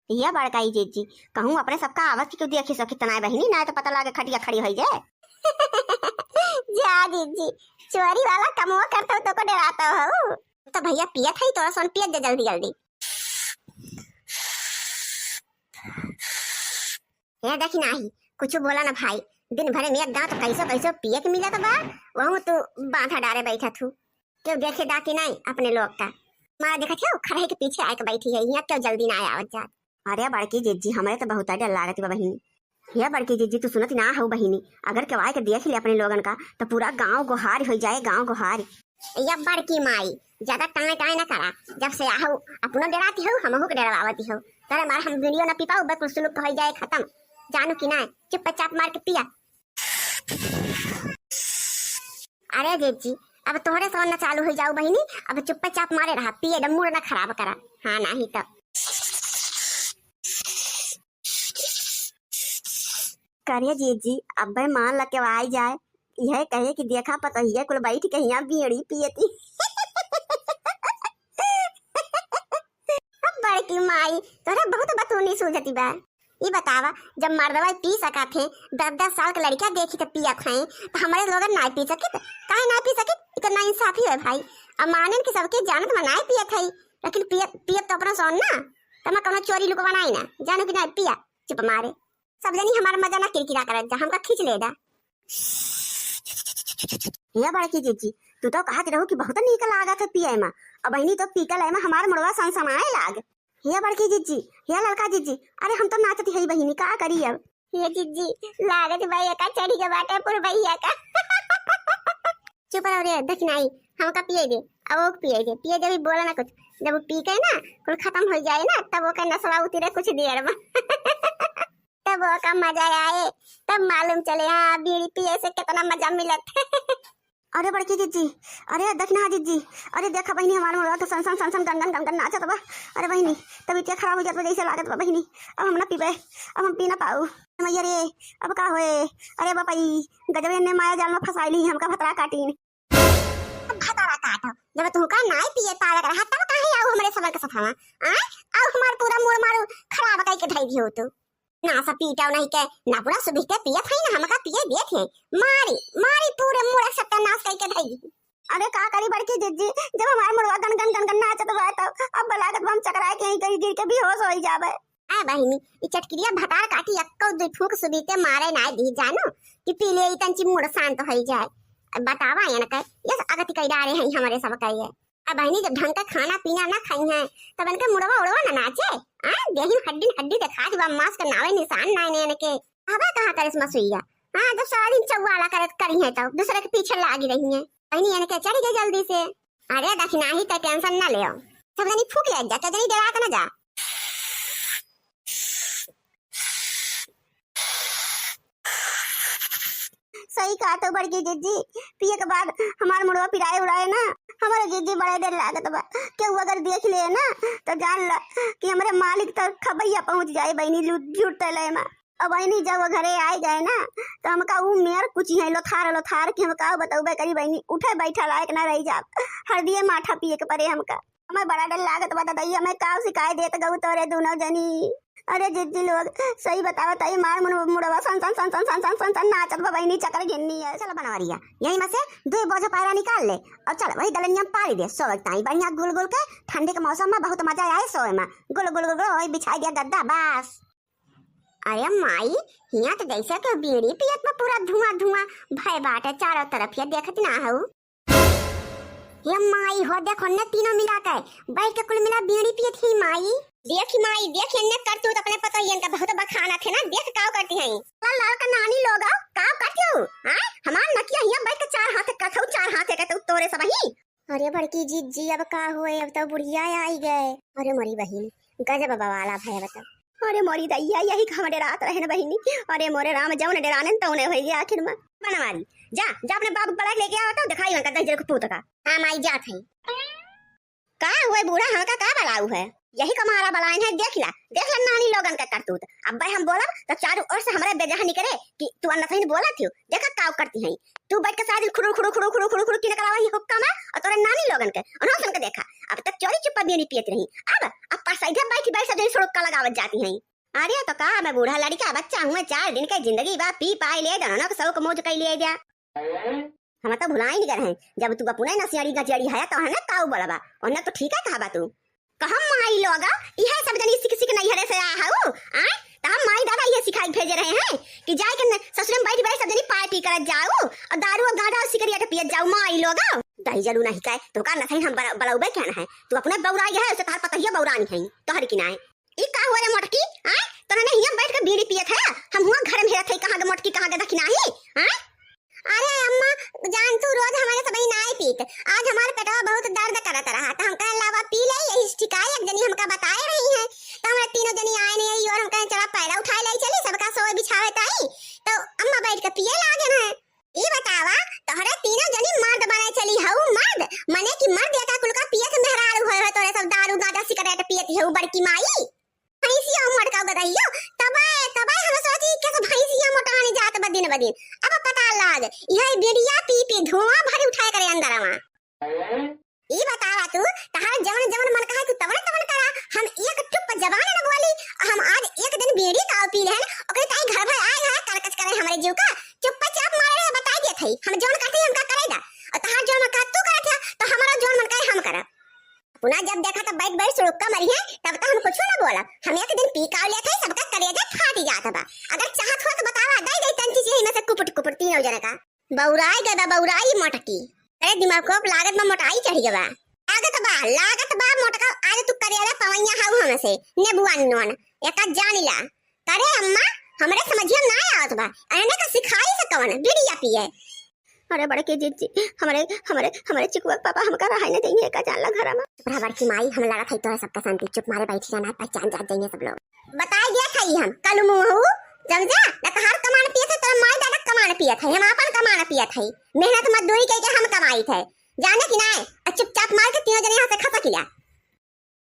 यह बड़काई जीजी कहूँ अपने सबका आवत क्यों देखी सकी तना बहिनी ना तो पता लगे खटिया खड़ी हो जाए। जा जीजी चोरी वाला कमवा करता हो तो को डराता हो तो भैया पियत है तो सोन पियत दे जल्दी जल्दी। ये देखी नाही कुछ बोला ना भाई दिन भरे में एक गांव तो कैसो कैसो पिए के मिला तो बा वहू तू बांधा डारे बैठा थू क्यों देखे दाती नहीं अपने लोग का मारा देखा थे खड़े के पीछे आके बैठी है यहाँ क्यों जल्दी ना आवत जात। अरे बड़की जीजी हमारे तो बहुत डर लागत बा बहिनी। ये बड़की जीजी तू सुनत ना हो बहिनी अगर केवाय के देख ले अपने लोगन का तो पूरा गांव गुहार हो जाए गांव गुहार। या बड़की माई ज्यादा टाँग टाँग ना करा जब से आहू अपनो डराती हो हमहू के डरावती हो तेरे मार हम वीडियो ना पिपाऊ बस सुलूक हो जाए खत्म जानू कि ना चुपचाप मार के पिया। अरे जीजी अब तोहरे सोन ना चालू हो जाऊ बहिनी अब चुपचाप मारे रहा पिए द मूड ना खराब करा हाँ ना ही तो करिए जीजी अब मान लग के आई जाए यह कहे कि देखा पता ही कुल बैठ के यहाँ बीड़ी पियती। बड़की माई तोरा बहुत बतूनी सूझती बा ये बतावा जब मर्दवा पी सका थे 10-10 साल के लड़का देखी तो पिया थे तो हमारे लोग ना पी सके काहे ना पी सके इतना इंसाफी है भाई। अब मानन की सबके जानत में ना पिया थे लेकिन पिया तो अपना सोन ना तो मैं कौन चोरी लुक बनाई ना जानू कि ना पिया चुप मारे सब जनी हमारा मजा ना किरकिरा करत जा हमका खींच लेदा। ये बड़की जीजी तू तो कहत रहू कि बहुत नीक लागत है पिए में अब बहिनी तो पीकल है में हमार मुड़वा सनसनाए लाग। ये बड़की जीजी ये लड़का जीजी अरे हम तो नाचती है बहिनी का करी अब। ये जीजी लागत भैया का चढ़ी के बाटे पुर भैया का चुप रहो रे देख नहीं हमका पिए दे अब वो पिए दे भी बोला ना कुछ जब वो पी के ना कुल खत्म हो जाए ना तब वो का नशा उतरे कुछ देर में तब वो का मजा आए तब मालूम चले हाँ बीड़ी पिए से कितना मजा मिलत। अरे बड़की जीजी अरे देखना जीजी अरे देखा बहिनी हमारे मुड़वा तो सन गंगन गंगन नाचत बा। अरे बहिनी तब इतना खराब हो जात जैसे लागत बा बहिनी अब हम ना पीबे अब हम पी ना पाऊ मैया रे अब का होए। अरे बापाई गजबे ने माया जाल में फसाइली हमका भतरा काटीन भतरा काटो जब तू का नाई पिए पावे कर तब काहे आऊ हमरे सबल के सफावा आ आऊ हमार पूरा मूड मारू खराब काई के धई दियो तू ना सा पीटाव नहीं के ना पूरा सुबह के पिए थे ना हमका पिए देत है मारी मारी पूरे मूड सत्यानाश काई के धई। अरे का करी बड़की जीजी जब हमारे मुड़वा गन गन नाचत बा तब अब बलागत बम चकराए के कहीं गिर के बेहोश हो जावे। आ बहिनी ई चटकिरिया भटार काटी अक्को दु फूक सुबह के मारे ना दी जानो कि पी ले तंची मूड शांत हो जाए बतावा ये ना कह यस अगति कई डारे हैं हमारे सब कहिए। अब बहनी जब ढंग का खाना पीना ना खाई है तब इनके मुड़वा उड़वा ना नाचे आ देही हड्डी दिखा दिबा मांस का नावे निशान ना ने के हवा कहां करे इसमें सुइया हां जब सारा दिन चौवाला करत करी है तो दूसरे के पीछे लागी रही है बहनी इनके चढ़ गए जल्दी से। अरे दक्षिणा ही तो टेंशन ना ले सब जनी फूक ले जा जनी डरा के ना जा। सही कहा तो बड़की जीजी पिए के बाद हमार मुड़वा पिराए उड़ाए ना हमारे जीजी बड़े देर लागत बा केहू अगर देख ले ना तो जान ला कि हमारे मालिक तक खबैया पहुंच जाए बहनी लूट तले में। अब बहनी जब वो घरे आए गए ना तो हमका ऊ मेयर कुछ है लोथार कि हमका बताऊबे करी बहनी उठे बैठा लायक ना रह जा हरदिए माठा पिए के परे हमका हमें बड़ा डर लागत बा दादा हमें काव शिकायत देत गऊ तोरे दोनों जनी। अरे जीजी लोग सही बतावा ताई मार मुड़वा सन नाचत बा बहनी चक्कर गिन्नी है। चल बनवारिया यही में से 2 बोझा पायरा निकाल ले और चल वही दलनिया पारी दे सोए ताई बढ़िया गुल गुल के ठंडे के मौसम में बहुत मजा आए सोए में गुल गुल गुल वही बिछाई दिया गद्दा बस। अरे माई हिया तो जैसे के बीड़ी पियत में पूरा धुआं भय बाटे चारों तरफ ये देखत ना हो ये माई हो देखो ने तीनों मिला के बैठ के कुल मिला बीड़ी पियत ही माई देखी माई देखी ने कर तू अपने पता ही इनका बहुत बखाना थे ना देख काव करती हैं लाल का नानी लोग काव करती हो हां हमार नकिया हिया बैठ के 4 हाथ कथौ 4 हाथ के तू तोरे सब ही। अरे बड़की जीजी अब का होए अब तो बुढ़िया आई गए। अरे मरी बहिन गजब बवाला भय बता। अरे मोरी दैया यही खमड़े रात रहे न बहिनी। अरे मोरे राम जौन डराने तौने हो गया आखिर में बनवारी जा अपने बाबू बड़ा लेके आओ तो दिखाई उनका दजर को पूत का। हां माई जात है का हुए बूढ़ा हमका का बलाऊ है यही कमारा बलाइन है देख ला नानी लोगन का करतूत। अब भाई हम बोला तो चारों ओर से हमारे बेजहानी करे कि तू अन्ना सही बोला थी, देखा काव करती है तू बैठ के सारा दिन खुड़ुड़ खुड़ुड़ खुड़ुड़ खुड़ुड़ खुड़ुड़ की नकलावा ही हुक्का में और तोरे नानी लोगन के और हम के देखा अब तक चोरी चुप्पा बीड़ी पियत रही, अब पासाइधे बैठी बैठ सब सड़क का लगावत जाती हैं। अरे तो का मैं बूढ़ा लड़का बच्चा हूं, 4 दिन के जिंदगी बा पी पाई ले दोनों को सब मौज कई ले जा। हम तो भुला ही नहीं कर हैं जब तू अपने नसियाड़ी गजियाड़ी है तो है ना काऊ बड़बा और ना तो ठीक है कहा बा तू कहम माई लोगा यह सब जनी सिक सिक नहीं हरे से आ हाउ आ त हम माई दादा ये सिखाई भेज रहे हैं कि जाए के ससुर में बैठ बैठ सब जनी पार्टी कर जाओ और दारू और गांजा और सिगरेट पिए जाओ माई लोगा दही जलू नहीं काय तो का नहीं हम बड़ाउबे क्या है तू अपने बौरा है उसे तार पता ही बौरानी है तोहर की ना ई का हुआ रे मोटकी आ तो ने यहां बैठ के बीड़ी पियत है हम हुआ घर में हेरत है कहां के मोटकी कहां के दखी नहीं हां। अरे अम्मा जान तू रोज हमारे सब ही नाई पीत, आज हमारे पेटवा बहुत दर्द करत रहा तो हम कहे लावा पी ले यही शिकायत जनी हमका बताए रही है तो हमारे तीनों जनी आए नहीं आई और हम कहे चला पैरा उठाए ले चली सबका सोए बिछावे ताई तो अम्मा बैठ के पिए लागे ना। ई बतावा तोहरे तीनों जनी मर्द बने चली हऊ मर्द माने कि मर्द एका कुल का पिए के मेहरारू होय तोरे सब दारू गांजा सिगरेट पियत हऊ बड़की माई भैंसिया उमड़ का गदइयो तबाय तबाय हम सोची के सब भैंसिया मोटाने जात बदिन बदिन अब पता लाग यह बेड़िया पी पी धुआं भरी उठाए करे अंदरवा। ई बतावा तू तहार जवन जवन मन कहा तू तवन तवन करा हम एक टुप जबान न बोली हम आज एक दिन बेड़ी का पी लेन ओकरे ताई घर भर आए है करकच करे हमरे जीव का चुपचाप मारे बता दे थई हम जवन कहते हमका करेगा और तहार जवन का तू करत है तो हमारा जवन मन कहे हम करा पुना जब देखा तो बैठ बैठ सुड़का मरी है तब तो हम कुछ ना बोला हम एक दिन पी काव लेते सबका कलेजा फाट जाता बा अगर चाहत हो तो बतावा दई दई तंची से में से कुपट कुपट तीनों जने का बौराई गदा बौराई मोटकी अरे दिमाग को लागत में मोटाई चढ़ गवा लागत बा मोटका आज तू करेला पवैया हाउ हम से नेबुआन नोन एका जानिला करे अम्मा हमरे समझियो ना आवत बा अने का सिखाई से कवन बिड़िया पिए। अरे बड़े के जीजी हमारे हमारे हमारे चिकुआ पापा हमका रहाई नहीं देंगे का जानला घर में बराबर की माई हम लगा थई तो सबका शांति चुप मारे बैठ जाना पहचान जा जाएंगे सब लोग बताई दिया थई हम कल मुंह समझा न तो हर कमान पिए थे तो माई दादा कमान पिए थे हम अपन कमान पिए थे मेहनत मजदूरी के हम कमाई थे जाने की ना चुपचाप मार के तीनों जने यहां से खसा किया।